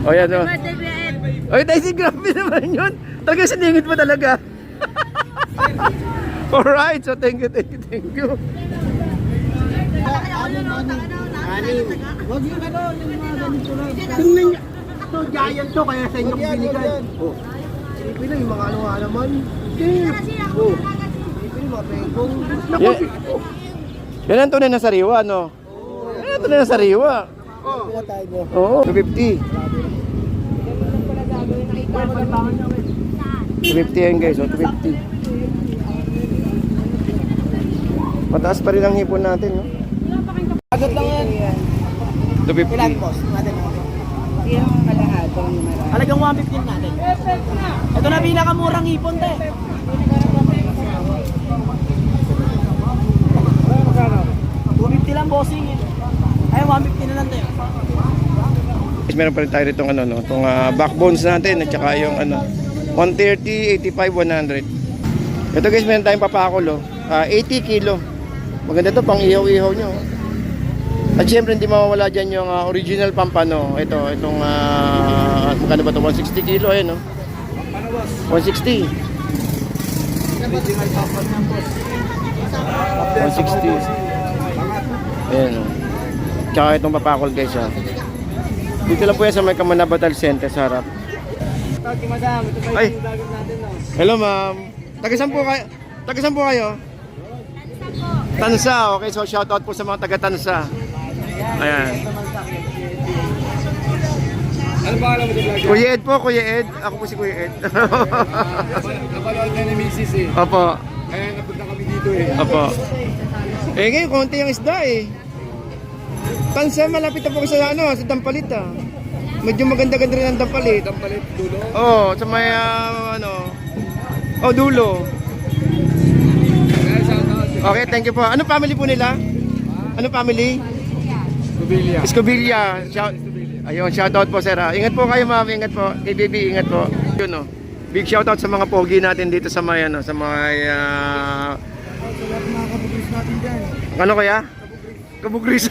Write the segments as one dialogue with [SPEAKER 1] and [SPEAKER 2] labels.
[SPEAKER 1] O yan o.
[SPEAKER 2] Birthday, Kuya Ed.
[SPEAKER 1] Oy, Daisy, grabe naman yun. Talaga siningit mo talaga. Alright, so thank you.
[SPEAKER 3] Huwag yung ano, yung mga ganito lang. Tingnan niya. Ito, giant to, kaya sa inyo binigay. Oh. Sipin na yung mga ano nga naman. Oh. Sipin yung mga pengkong.
[SPEAKER 1] Yan ang tunay na sariwa, no? Yan ang tunay na sariwa. Oo, 250. 250 yan guys, 250. Mataas pa rin ang hipon natin, no?
[SPEAKER 3] Agad lang yan.
[SPEAKER 1] 250.
[SPEAKER 3] Ilan boss?
[SPEAKER 2] Yung kalahatan.
[SPEAKER 3] Halagang 115 natin. Ito na pinakamurang ipon te. Magkano? 250 lang bossing eh. Ay 150 na lang tayo.
[SPEAKER 1] Meron pa rin tayo itong ano, no? Itong backbones natin at saka yung ano 130, 85, 100. Ito guys, meron tayong papakulo. 80 kilo. Maganda to pang ihaw-ihaw nyo. At syempre hindi mawawala dyan yung original pampano. Itong magkano ba ito? 160 kilo, ayan, no? 160. 160. Ayan, no? Tsaka itong papakol guys, ha. Dito lang po yan sa may Kamanabatal Center sa harap.
[SPEAKER 3] Madam, ito pa
[SPEAKER 1] Ay.
[SPEAKER 3] yung gagawin natin no.
[SPEAKER 1] Hello ma'am. Taga-saan po kayo? Taga-saan po kayo? Tansa. Okay, so shoutout po sa mga taga-Tansa. Ayan.
[SPEAKER 3] Ano ba alam mo din lagi?
[SPEAKER 1] Kuya Ed po, Kuya Ed. Ako po si Kuya Ed.
[SPEAKER 3] Napanood na ni Mrs. eh.
[SPEAKER 1] Opo.
[SPEAKER 3] Kaya napunta kami dito eh.
[SPEAKER 1] Opo. Ngayon, konti yung isda eh. Tansa, malapit na po sa ano, sa Dampalit ah. Medyo maganda-ganda rin ang Dampalit.
[SPEAKER 3] Dampalit dulo.
[SPEAKER 1] Oo, sa may ano. Oh, dulo.
[SPEAKER 3] Kaya shoutout.
[SPEAKER 1] Okay, thank you po. Ano family po nila? Ano family?
[SPEAKER 3] Kubilya.
[SPEAKER 1] Escobilla. Ayun, shoutout po sir. Ingat po kayo ma'am, ingat po. Kay baby, ingat po. Yun no. Big shoutout sa mga pogi natin dito sa may ano, sa may ano kaya? Kabugris.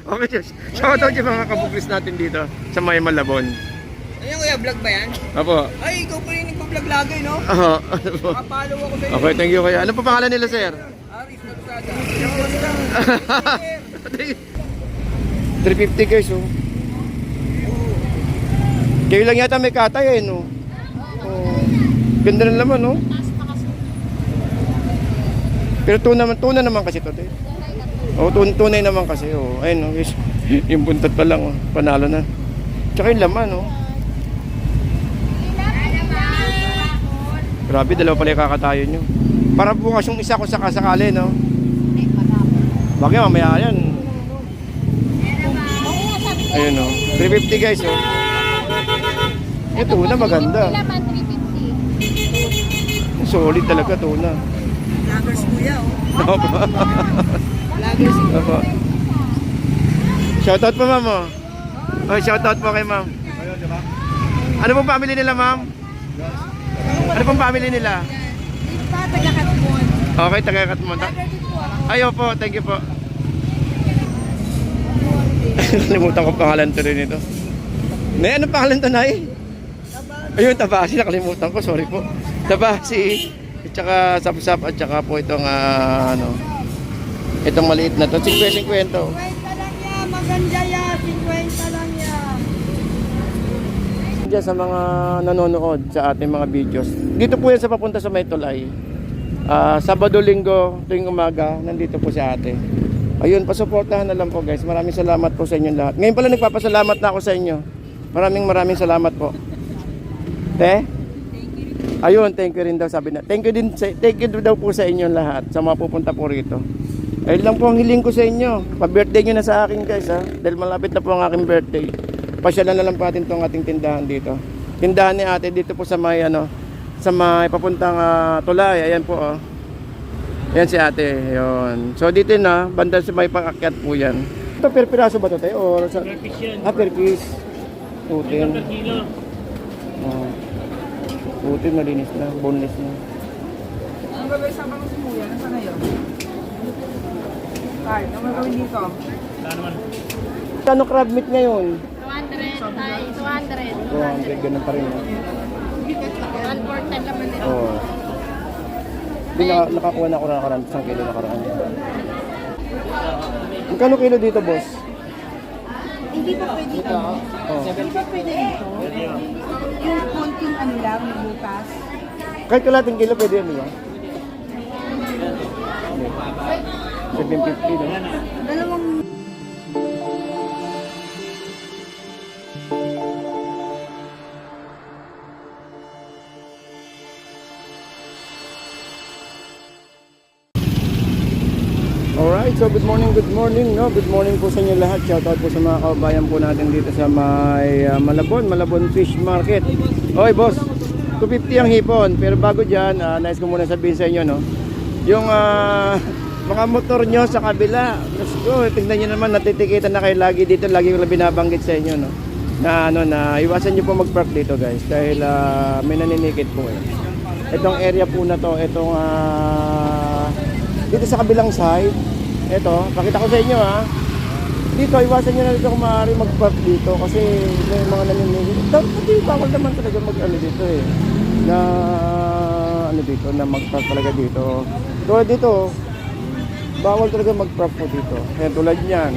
[SPEAKER 1] Okay, shoutout yung mga kabugris natin dito sa may Malabon.
[SPEAKER 3] Ayun kuya, vlog ba yan?
[SPEAKER 1] Opo.
[SPEAKER 3] Ay, ikaw pa yung nagpa-vlog lagi no?
[SPEAKER 1] Oo.
[SPEAKER 3] Kapalo ako sa'yo.
[SPEAKER 1] Okay, thank you kuya. Ano pa pangalan nila sir?
[SPEAKER 3] Aris, nagsada.
[SPEAKER 1] 350 guys oh. Kayo lang yata may katay eh no. Oh. Ganda ng laman no. Pero tuna naman kasi to. Oh, tunay naman kasi oh. Ayun no, guys. Yung buntot pa lang oh. Panalo na. Tsaka yung laman oh. Grabe, dalawa pala yung kakatayo nyo. Para bukas yung isa kung sakasakali no. Bakit mamaya yan. Ayun o. 350 guys o. Yung tuna maganda.
[SPEAKER 2] Laman 350.
[SPEAKER 1] Solid talaga tuna.
[SPEAKER 3] Vloggers kuya oh.
[SPEAKER 1] Opo.
[SPEAKER 3] Vloggers.
[SPEAKER 1] Opo. Shoutout po ma'am o. Oh, shoutout po kay ma'am. Ano pong family nila ma'am? Ano pong family nila?
[SPEAKER 2] Dito, taga-Katmon.
[SPEAKER 1] Okay, taga-Katmon. Ay opo, thank you po. Nalimutan ko pangalan to rin ito. Nay, ano pangalan to, Nay? Ayun, Tabasi. Nakalimutan ko. Sorry po. Tabasi. At saka sapsap at saka po itong ano. Itong maliit na to. 50-50.
[SPEAKER 2] 50 lang yan. Maganda yan. 50 lang yan.
[SPEAKER 1] Diyan sa mga nanonood sa ating mga videos. Dito po yan sa papunta sa Maytulay. Sabado, Linggo, tuwing umaga. Nandito po si ate. Ayun, pasuportahan na lang po guys. Maraming salamat po sa inyo lahat. Ngayon pala nagpapasalamat na ako sa inyo. Maraming salamat po. Te? Ayun, thank you rin daw sabi na. Thank you daw po sa inyo lahat. Sa mga pupunta po rito. Ayun lang po ang hiling ko sa inyo. Pa-birthday nyo na sa akin guys ha. Dahil malapit na po ang aking birthday. Pasyalan na lang po atin itong ating tindahan dito. Tindahan ni ate dito po sa may ano. Sa may papuntang Tulay. Ayan po oh. Yan si ate, yun. So dito na, banda sa may pang-akyat po yan. Ito, per piraso ba ito tayo? Or sa... Per piece yan. Per piece. Putin. Per kilo. Putin, malinis na, boneless na.
[SPEAKER 3] Ang gagawin sa mga sumuya, nasa na yun? Kahit, ang gagawin dito?
[SPEAKER 1] Kano crab meat ngayon?
[SPEAKER 2] 200
[SPEAKER 1] 200, ganun pa rin. No?
[SPEAKER 4] 1/4 naman nito.
[SPEAKER 1] Oo. Hindi nakakuha na ako na nakaraan, 1 kilo nakaraan. Magkano kilo dito, boss?
[SPEAKER 2] Hindi pa pwede ito.
[SPEAKER 1] Oh.
[SPEAKER 2] Hindi pa pwede ito. Yung konting ano lang, bukas.
[SPEAKER 1] Kahit kalating kilo, pwede yan, di ba? 750, no?
[SPEAKER 2] Dalawang
[SPEAKER 1] Alright, so good morning, no? Good morning po sa inyo lahat. Shoutout po sa mga kababayan po natin dito sa may Malabon Fish Market. Oy, boss, 250 ang hipon. Pero bago dyan, nais ko muna sabihin sa inyo, no? Yung mga motor nyo sa kabila, let's go, tingnan nyo naman, natitikitan na kayo lagi dito. Lagi ko lang binabanggit sa inyo, no? Na iwasan nyo po mag-park dito, guys. Dahil may naninikit po. Itong area po na to, itong dito sa kabilang side, ito, pakita ko sa inyo ha. Dito, iwasan nyo na dito kung maaari mag-park dito kasi may mga naninigil. Pati bawal naman talaga mag-ano dito eh. Na ano dito, na mag-park talaga dito. Tulad dito, bawal talaga mag-park po dito. Kaya tulad niyan.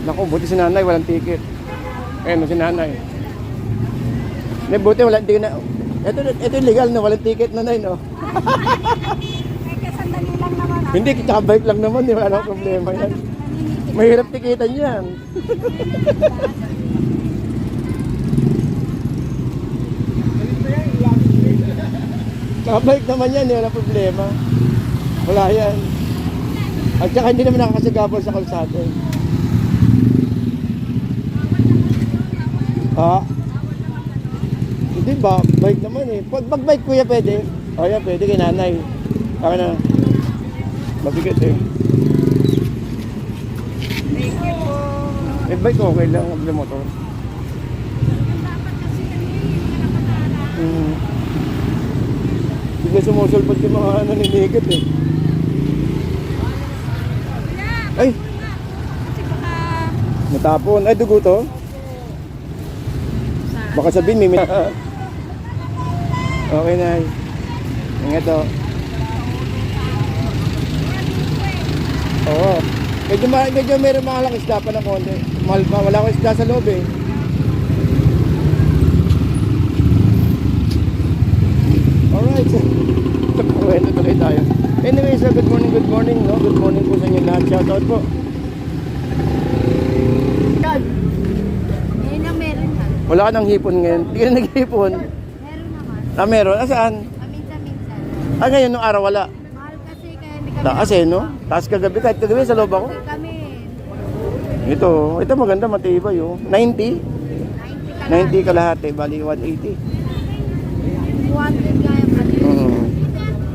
[SPEAKER 1] Naku, buti si nanay, walang ticket. Ayan, si nanay. Buti walang ticket na. Ito illegal na, walang ticket nanay, no?
[SPEAKER 2] sandali lang naman.
[SPEAKER 1] Hindi, tsaka bike lang naman, di ba? Ano problema yan? Mahirap tikitan yan. Tsaka bike naman yan, wala problema. Wala yan. At tsaka hindi naman nakakasagabal sa kalsada. Hindi ba? Bike naman eh. Pag bike kuya pwede. O yan, pwede kay nanay. Kaya na. Mabigat eh.
[SPEAKER 2] Thank you po.
[SPEAKER 1] Eh, bike okay lang, huwag na motor. Hindi sumusulpot yung mga naninigit eh. Ay! Natapon. Ay, dugo to? Baka sabihin, may okay na. Ingat to. Oo. Medyo meron mga lang isda pa ng konti. Mahal pa, wala akong isda sa loob eh. Alright. Pwede tuloy tayo. Anyway, so good morning, no? Good morning po sa inyo lahat. Shoutout po.
[SPEAKER 2] Ngayon ang meron na.
[SPEAKER 1] Wala ka ng hipon ngayon. Hindi ka na naghihipon.
[SPEAKER 2] Meron naman.
[SPEAKER 1] Meron. Asaan?
[SPEAKER 2] Paminsan-minsan.
[SPEAKER 1] Ngayon nung araw wala.
[SPEAKER 2] Mahal kasi kaya hindi kami.
[SPEAKER 1] Taas eh, no? Taas kagabi. Kahit kagabi sa loob ako.
[SPEAKER 2] Kami.
[SPEAKER 1] Ito maganda, matibay oh. 90? 90
[SPEAKER 2] 90 ka
[SPEAKER 1] kalahati, bali 180.
[SPEAKER 2] 200 kaya pati.
[SPEAKER 1] Oo.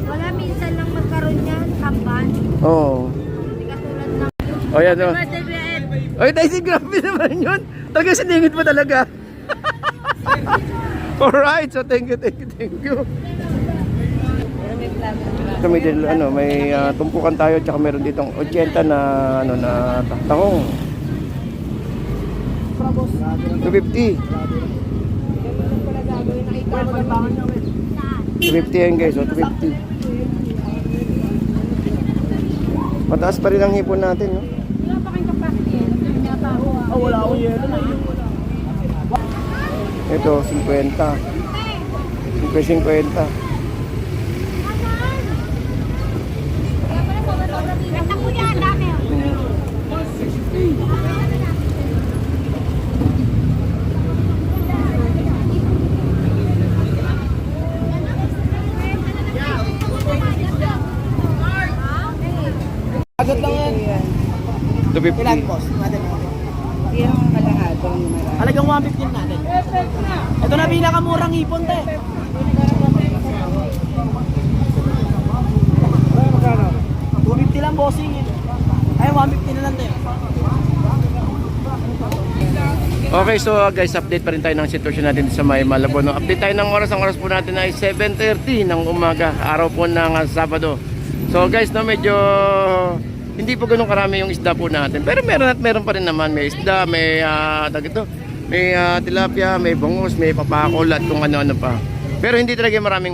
[SPEAKER 2] Wala minsan lang magkaroon yan. Kamban.
[SPEAKER 1] Oo.
[SPEAKER 2] Hindi katulad ng...
[SPEAKER 1] Oh, yan oh.
[SPEAKER 2] Birthday, Ed.
[SPEAKER 1] Oy, Daisy, grabe naman yun. Talaga siningit mo talaga. Alright, so thank you. So may tumpukan tayo tsaka meron ditong 80 na na tahong. 250. 250 yan guys, 250. Mataas pa rin ang hipon natin, no?
[SPEAKER 3] Oh, wala akong yelo na yun.
[SPEAKER 1] Ito, 50. 50.
[SPEAKER 3] Agad lang yan.
[SPEAKER 1] 250.
[SPEAKER 3] Ilan boss?
[SPEAKER 2] Yung kalahatong
[SPEAKER 3] Halagang 150 natin. Ito na pinakamurang ipon te. Magkano? 250 lang bossing. Ay 150 na lang te.
[SPEAKER 1] Okay, so guys, update pa rin tayo ng sitwasyon natin sa may Malabon. No? Update tayo ng oras. Ang oras po natin ay 7:30 ng umaga, araw po ng Sabado. So guys, no, medyo hindi po ganun karami yung isda po natin. Pero meron pa rin naman. May isda, may May tilapia, may bangus, may papakol at kung ano-ano pa. Pero hindi talaga marami.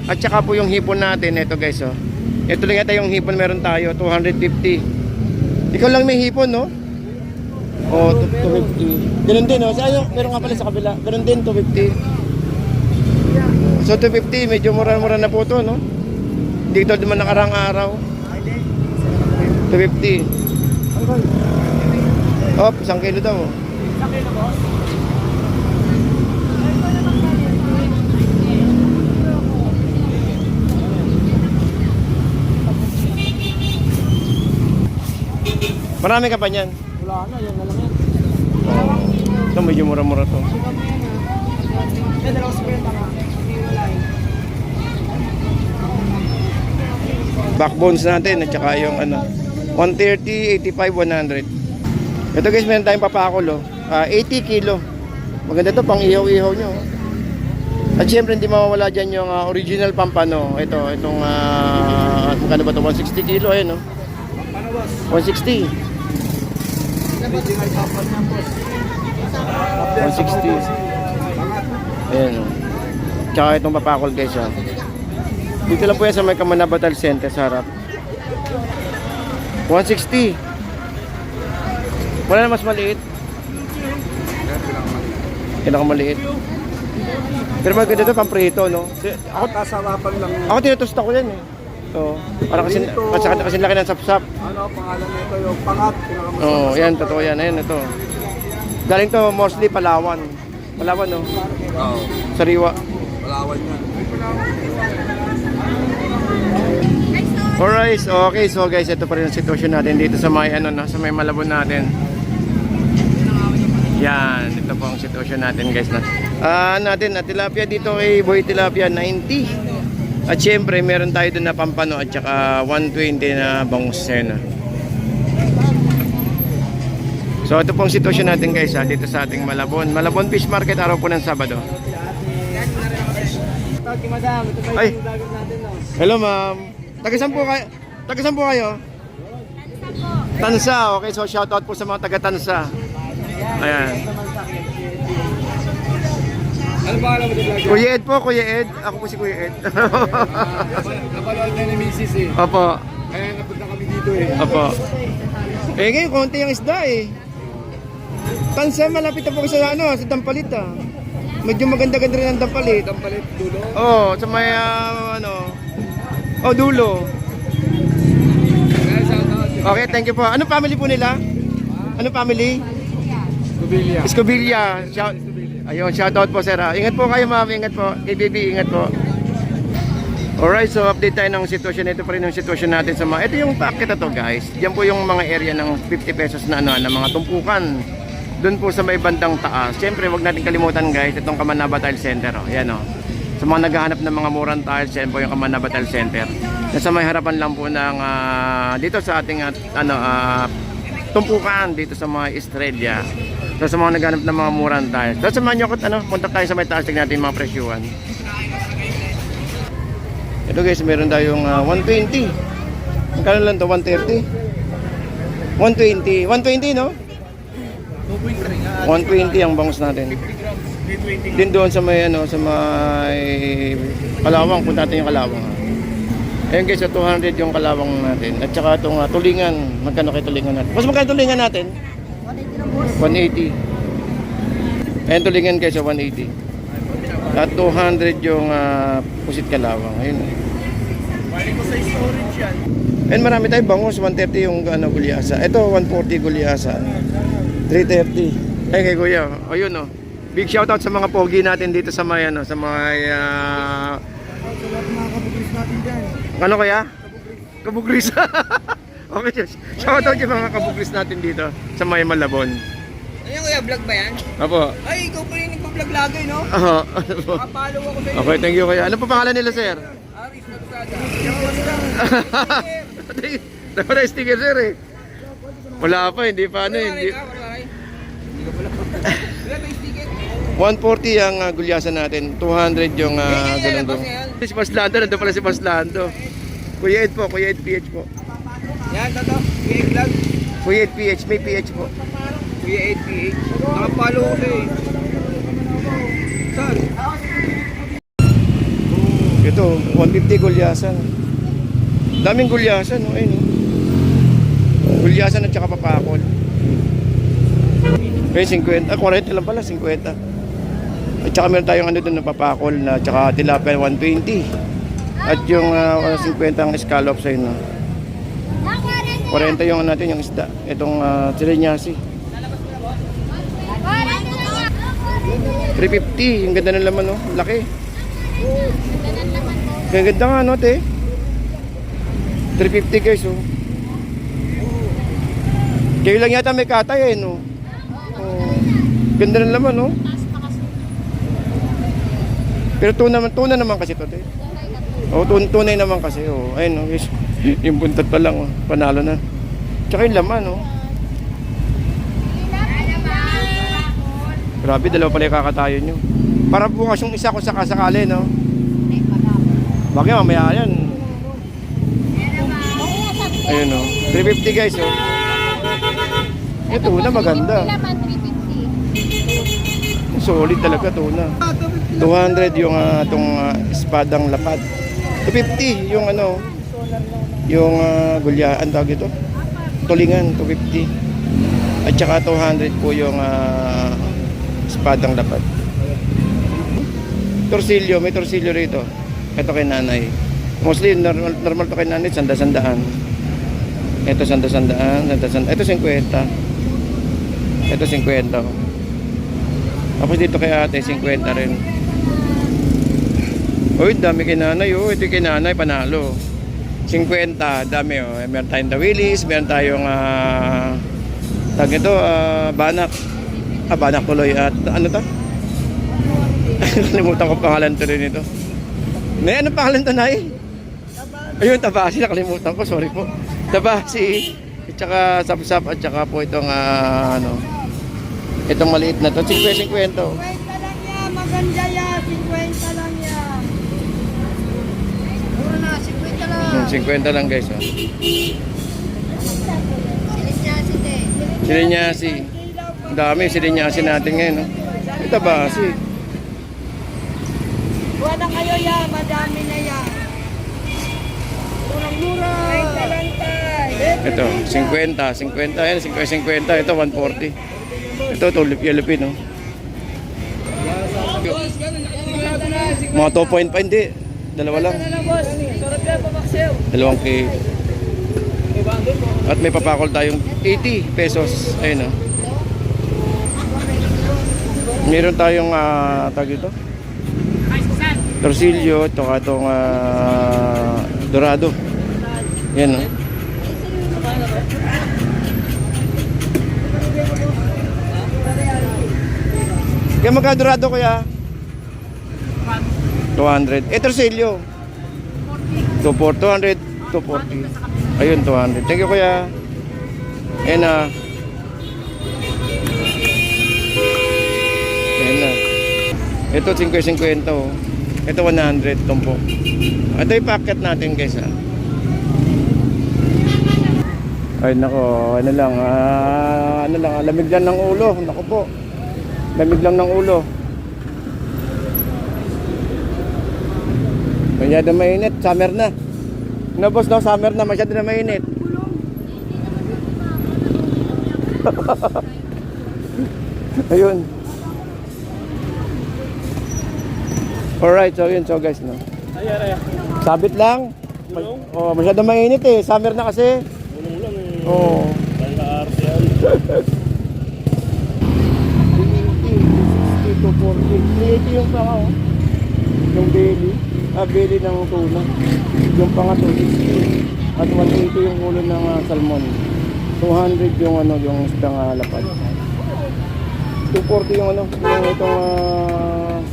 [SPEAKER 1] At saka po yung hipon natin, ito guys oh. Ito lang yata yung hipon meron tayo, 250. Ikaw lang may hipon, no? Oh, 250. Ganun din, no? Meron nga pala sa kabila. Ganun din, 250. So 250, medyo mura-mura na po to, no? Dito naman nakarang araw. 250. Oh, 1 kilo daw.
[SPEAKER 3] 1 kilo po?
[SPEAKER 1] Marami ka pa niyan?
[SPEAKER 3] Wala na, yan na lang yan.
[SPEAKER 1] Oh. Ito medyo mura-mura to.
[SPEAKER 3] Yan, 250 ka.
[SPEAKER 1] Backbones natin at saka yung ano 130, 85, 100. Ito guys, meron tayong papakol oh. 80 kilo. Maganda to pang ihaw-ihaw nyo. At syempre hindi mawawala dyan yung original pampano. Itong magkano ba to? 160 kilo ayun no? 160.
[SPEAKER 3] Original papan niya po.
[SPEAKER 1] 160. Ayan oh. Tsaka itong papakol guys oh. Dito lang po yan sa may Kamanabatal Center sa harap. 160. Wala na mas maliit. Pinakamaliit. Pero maganda ito pamprito, no? Ako,
[SPEAKER 3] Kasarapan lang yan.
[SPEAKER 1] ako tinutusta ko yan eh. So, para kasi laki ng sapsap.
[SPEAKER 3] Ano, pangalan nito yung pangat.
[SPEAKER 1] Oo, yan, totoo yan. Ayan, ito. Galing to mostly Palawan. Palawan, no?
[SPEAKER 3] Oo.
[SPEAKER 1] Sariwa.
[SPEAKER 3] Palawan yan.
[SPEAKER 1] Alright, okay. So guys, ito pa rin ang sitwasyon natin dito sa may sa may Malabon natin. Yan, ito po ang sitwasyon natin guys na. Tilapia dito kay Boy Tilapia 90. At syempre, meron tayo doon na pampano at saka 120 na bangus na. So ito po ang sitwasyon natin guys dito sa ating Malabon. Malabon Fish Market, araw po ng Sabado. Ay. Hello ma'am. Taga-saan po kayo? Taga-saan po kayo? Tansa. Okay, so shout out po sa mga taga-Tansa. Ayan.
[SPEAKER 3] Ano ba alam mo din lagi?
[SPEAKER 1] Kuya Ed po, Kuya Ed. Ako po si Kuya Ed.
[SPEAKER 3] Napanood na ni Mrs. eh.
[SPEAKER 1] Opo.
[SPEAKER 3] Kaya napunta kami dito eh.
[SPEAKER 1] Opo. Eh ngayon, konti yung isda eh. Tansa, malapit na po sa sa Dampalit ah. Medyo maganda-ganda rin ang Dampalit.
[SPEAKER 3] Dampalit dulo.
[SPEAKER 1] Oo, sa may dulo.
[SPEAKER 3] Kaya shout out.
[SPEAKER 1] Okay, thank you po. Anong family po nila? Anong family?
[SPEAKER 3] Kubilya.
[SPEAKER 1] Escobilla. Ayun, shout out po sir. Ingat po kayo ma'am, ingat po. KBB, ingat po. Alright, so update tayo ng sitwasyon. Ito pa rin yung sitwasyon natin sa mga. Ito yung packet na to guys. Diyan po yung mga area ng 50 pesos na na mga tumpukan. Doon po sa may bandang taas. Siyempre, wag natin kalimutan guys, itong Kamanaba Tile Center. Oh. Yan oh. Sa mga naghahanap ng mga murang tiles, yan po yung Kamanaba Tile Center. Nasa may harapan lang po ng dito sa ating tumpukan dito sa mga Estrella. So sa mga naghahanap ng mga murang tiles. So samahan nyo ako, punta tayo sa may taas, tignan natin yung mga presyuhan. Ito guys, meron tayong 120. Magkano lang to? 130? 120. 120 no? 120 ang bangus natin. Din doon sa may sa may Kalawang, punta natin yung Kalawang. Ayun guys, 200 yung Kalawang natin. At saka itong tulingan, magkano kayo tulingan natin? Mas magkano tulingan natin? 180. Ayun tulingan guys, 180. At 200 yung pusit Kalawang. Ayun.
[SPEAKER 3] Balik ko sa storage yan.
[SPEAKER 1] Ayun, marami tayong bangus, 130 yung gulyasa. Ito 140 gulyasa. 330. Ay kay kuya, ayun oh. Big shout out sa mga pogi natin dito sa may sa may ano kaya? Kabugris. Okay, shout out yung mga kabugris natin dito sa may Malabon.
[SPEAKER 3] Ano kuya, vlog ba yan?
[SPEAKER 1] Apo.
[SPEAKER 3] Ay, ikaw pa rin nagpa-vlog lagi, no?
[SPEAKER 1] Oo.
[SPEAKER 3] Makapalo ako sa iyo.
[SPEAKER 1] Okay, thank you kuya. Ano pa pangalan nila sir?
[SPEAKER 3] Aris na Tusada.
[SPEAKER 1] Dapat na sticker sir eh. Wala pa, hindi pa ano hindi.
[SPEAKER 3] Hindi ka pala. Wala ba yung sticker?
[SPEAKER 1] 140 ang gulyasan natin, 200 yung galunggong. Si Paslando, nandun pala si Paslando. Kuya Ed po, Kuya Ed PH po.
[SPEAKER 3] Yan, toto. Big vlog.
[SPEAKER 1] Kuya Ed PH, may PH po.
[SPEAKER 3] Kuya 8PH. Nakapalo ko siya eh. Saan?
[SPEAKER 1] Ito, 150 gulyasan. Daming gulyasan, no? Ayun, no? Gulyasan at saka papakol. Okay, 50. 40 lang pala, 50. At saka meron tayong ano doon na papakol na tsaka tilapia 120. At yung 50 ang scallops ayun, no? 40 yung natin yung isda. Itong silinyasi. 350. Yung ganda ng laman, no? Laki. Kaya ganda nga, no, te? 350 guys, oh. Kayo lang yata may katay, eh, no? Oh. Ganda ng laman, no? Pero tuna naman kasi to, te. Oh, tunay naman kasi, oh. Ayun, no? Yung buntot pa lang, oh. Panalo na. Tsaka yung laman, oh. Grabe, dalawa pala yung kakatayo nyo. Para bukas yung isa kung sakasakali, no? Bakit mamaya yan? Ayun, no? 350 guys, oh. Yung tuna maganda. Solid talaga tuna. 200 yung itong espadang lapad. 250 yung ano, yung gulyaan tawag ito. Tulingan 250. At saka 200 po yung espadang lapad. Torsilyo, may torsilyo rito. Ito kay nanay. Mostly normal to kay nanay, sanda-sandaan. Ito sanda-sandaan, sanda-sandaan. Ito 50. Ito 50. Tapos dito kay ate, 50 rin. Uy, dami kay nanay, oh. Ito kay nanay, panalo. 50, dami, oh. Meron tayong tawilis, meron tayong tag ito, banak. Banak tuloy. At ano to? Nakalimutan ko pangalan to rin ito. Nay, ano pangalan to, Nay? Ayun, tabasi. Nakalimutan ko, sorry po. Tabasi. At saka sapsap at saka po itong ano, itong maliit na to. 50.
[SPEAKER 2] 50 lang yan, maganda yan. 50 lang yan. Puro na, 50 lang.
[SPEAKER 1] 50 lang guys, oh. Silinyasi. Ang dami silinyasi natin ngayon, no? Ito ba si?
[SPEAKER 2] Buwan na kayo yan, madami na yan. Murang-mura. 50 lang tayo.
[SPEAKER 1] Ito, 50. Ayan, 50. Ito, 140. Ito, tulip-yelupin, no? Mga 2.5, hindi. Dalawa lang. 2 kilo. At may papakol tayong 80 pesos. Ayun, no? Meron tayong tag ito. Torsilyo, ito itong dorado. Yan, no? Kaya magka-dorado kuya? 200. Torsilyo. 200, 240. Ayun, 200. Thank you kuya. Ayan na. Ayan na. Ito 50-50, oh. Ito 100 tumpok. Ito yung packet natin guys, ha. Ay nako, ano lang, lamig lang ng ulo. Nako po. Lamig lang ng ulo. Masyado mainit, summer na. No boss, no, summer na, masyado na mainit. Ayun. Alright, so yun, so guys, no. Sabit lang. Oh, masyado mainit eh, summer na kasi.
[SPEAKER 3] Ulong lang eh.
[SPEAKER 1] Oh.
[SPEAKER 3] Kala-arte yan.
[SPEAKER 1] 380 yung panga, oh. Yung belly. Belly ng tuna. Yung panga 260. At 180 yung ulo ng salmon. 200 yung ano, yung isdang lapad. 240 yung ano, yung itong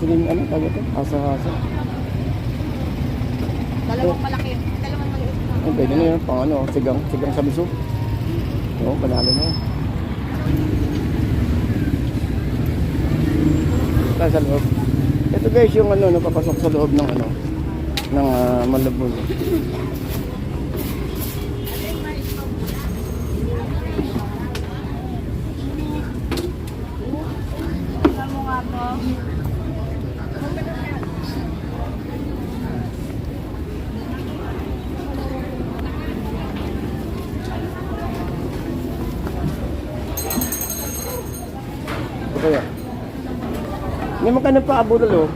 [SPEAKER 1] siling ano, tawag ito? Asa-asa.
[SPEAKER 2] Dalawang malaki. Dalawang maliit na.
[SPEAKER 1] Ang pwede na yun, pang ano, sigang sa biso. Oo, panalo na yun. Sa loob. Ito guys yung ano, napapasok sa loob ng ano, ng Malabon. Ito kaya. May magkano pa abulol oh?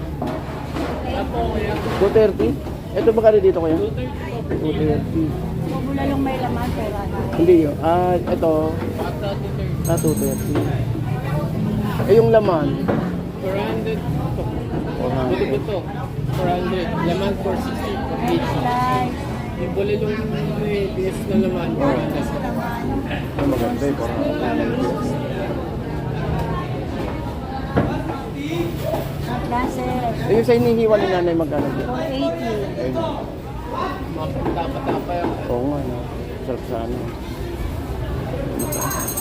[SPEAKER 1] 230? Ito magkano dito kaya? 230.
[SPEAKER 2] Bulalong may laman, pero ano.
[SPEAKER 1] Hindi yun. Ito. 230. Eh, yung laman.
[SPEAKER 4] 400 ito.
[SPEAKER 1] 400.
[SPEAKER 4] Ito. 400. Laman 460 per kg.
[SPEAKER 2] Slice.
[SPEAKER 4] Yung bulilong may bias na laman.
[SPEAKER 1] Oo.
[SPEAKER 4] 400.
[SPEAKER 1] Ang maganda eh. 400.
[SPEAKER 2] Glasses.
[SPEAKER 1] Eh, yung sa inihiwa ni nanay magkano?
[SPEAKER 2] 480.
[SPEAKER 1] Ayun.
[SPEAKER 4] Mapagtapa-tapa yung
[SPEAKER 1] Oo nga, no? Sarap sa ano.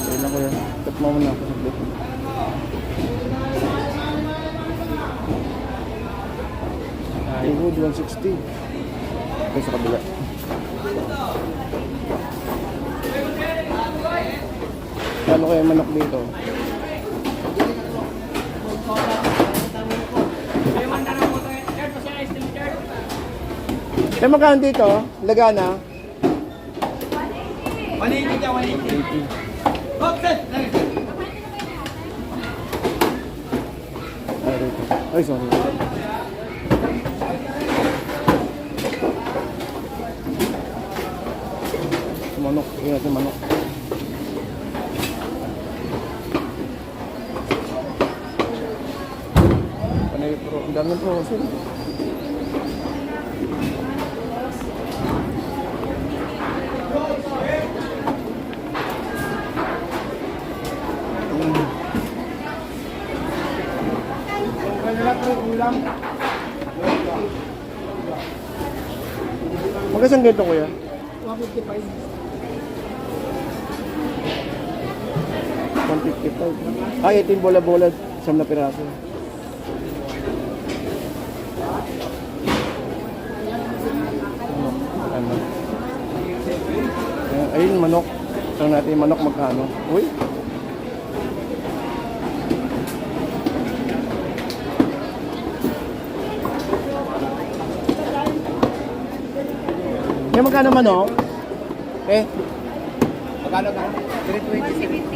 [SPEAKER 1] Ayun na ko yan. Tap mo muna ako sa plate. Ayun, 160. Okay, sa kabila. Ano kaya manok dito? Eh, magkano dito? Lagana?
[SPEAKER 3] 180 dyan, 180. Okay.
[SPEAKER 1] Ay, dito. Ay, sorry. Manok. Iya, natin manok. Panay pro. Ang dami pro. Magkasang ganito kuya?
[SPEAKER 3] 155.
[SPEAKER 1] 155. Ay, ito yung bola-bola. 10 na piraso. Ano? Ayun, manok. Ito natin yung manok magkano. Uy! Yung magkano manok? Eh?
[SPEAKER 3] Magkano ka?
[SPEAKER 1] 170.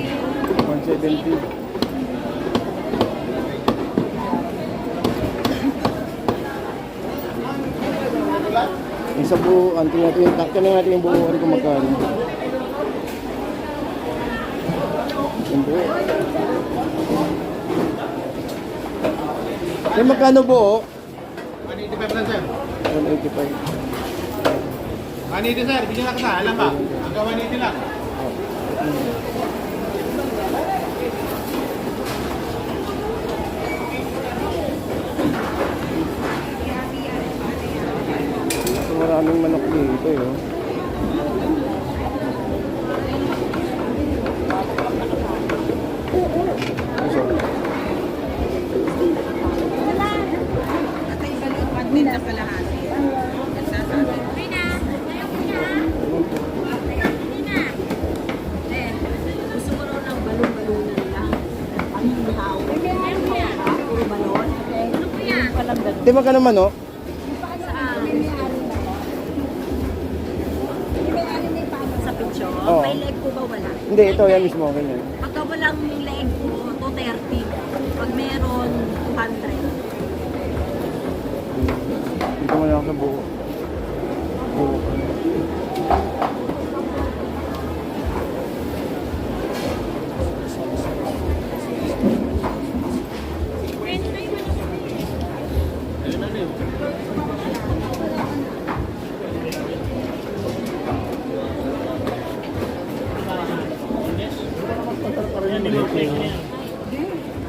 [SPEAKER 1] Yung sa buo, tingnan natin yung buo, ano kung magkano. Yung buo. Yung magkano buo?
[SPEAKER 3] 185 lang, sir.
[SPEAKER 1] 185.
[SPEAKER 3] 180, sir. Bigyan na kita. Alam ba? Hanggang 180 lang.
[SPEAKER 1] So, maraming manok dito eh. Oh. Ay, sorry.
[SPEAKER 2] Gusto mo raw ng balon-balunan lang. Ang hihaw. Puro balon. Ano po yan? Palang ganun.
[SPEAKER 1] Di ba ka naman, no?
[SPEAKER 2] Sa picture?
[SPEAKER 1] Oo.
[SPEAKER 2] May leg po ba wala?
[SPEAKER 1] Hindi, ito yan mismo, ganyan.
[SPEAKER 2] Pagka walang leg po, 230. Pag meron, 200.
[SPEAKER 1] Dito mo na ako sa buo. Buo.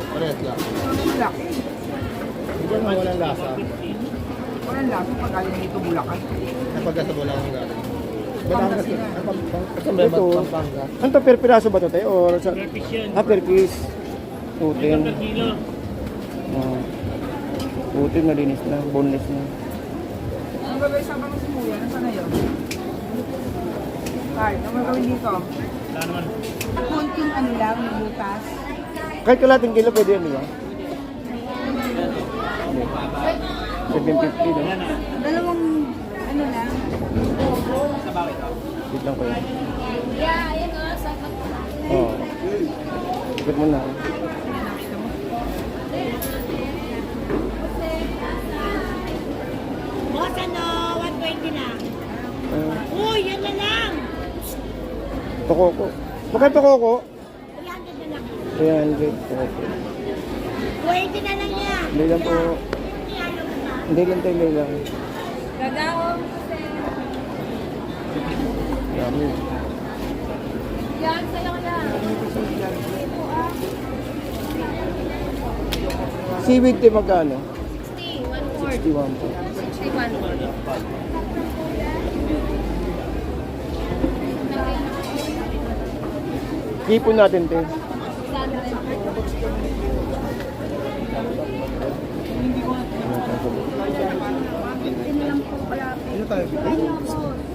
[SPEAKER 3] Parehas lang.
[SPEAKER 2] Bulak.
[SPEAKER 3] Hindi mo walang lasa.
[SPEAKER 2] Walang lasa pag galing dito Bulacan.
[SPEAKER 3] Kapag sa Bulacan galing. Batangas yun. Sa
[SPEAKER 1] Ito.
[SPEAKER 3] Pampanga.
[SPEAKER 1] Ano to, per piraso ba to tayo? Or sa... per piece. 210. Putin, malinis na. Boneless na.
[SPEAKER 2] Ang gagawin sa mga simuya, nasa na yun? Card, ang gagawin dito? Kunting ano lang, butas.
[SPEAKER 1] Kahit kalating kilo, pwede yan, di ba? 750, no?
[SPEAKER 2] Dalawang, ano lang.
[SPEAKER 1] Dito ko yun.
[SPEAKER 2] Yeah, ayun o. Sapat ko lang.
[SPEAKER 1] Oo. Ikot mo na.
[SPEAKER 2] Boss, ano? 120 na. Uy, yan na lang.
[SPEAKER 1] Tokoko. Bakit tokoko?
[SPEAKER 2] 300 na lang.
[SPEAKER 1] 300. Tokoko.
[SPEAKER 2] 20 na lang yan.
[SPEAKER 1] Hindi lang po. Hindi lang tayo lang.
[SPEAKER 2] Gagawang kasi.
[SPEAKER 1] Yummy.
[SPEAKER 2] Yan, sa'yo lang.
[SPEAKER 1] Seaweed tayo magkano?
[SPEAKER 2] 60, 1/4.
[SPEAKER 1] 61 po.
[SPEAKER 2] 61.
[SPEAKER 1] Hipon natin, te.
[SPEAKER 2] 600. Hindi na lang po pala.
[SPEAKER 3] Ano tayo?
[SPEAKER 2] Ayun po.